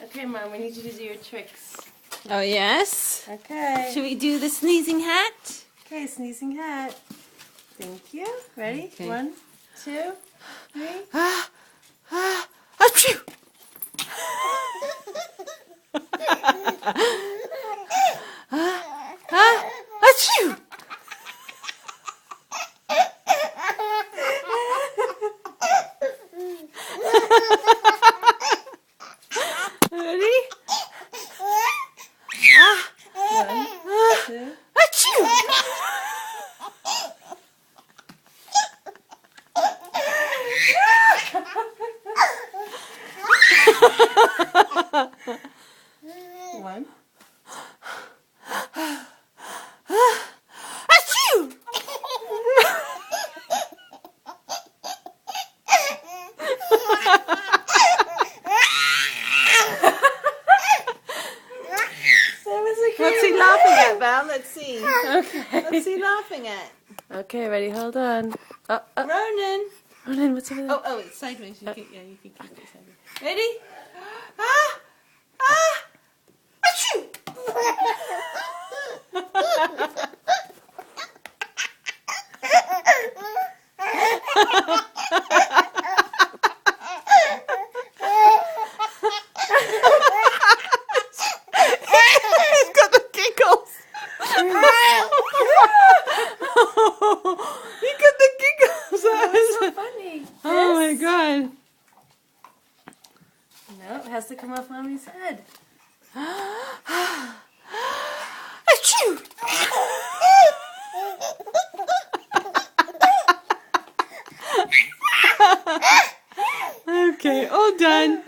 Okay, Mom, we need you to do your tricks. Oh, yes? Okay. Should we do the sneezing hat? Okay, sneezing hat. Thank you. Ready? Okay. 1, 2, 3. Achoo! Achoo! Ready? 1, 2. Achoo! One. Achoo! What's he laughing at, Val? Let's see. Okay. What's he laughing at? Okay, ready? Hold on. Ronan. Ronan, what's over there? Oh, it's sideways. You can keep it sideways. Ready? Ah! Ah! Achoo! He's got the giggles. He got the giggles. That's so funny. Oh my god. No, it has to come off Mommy's head. Achoo! Okay, all done.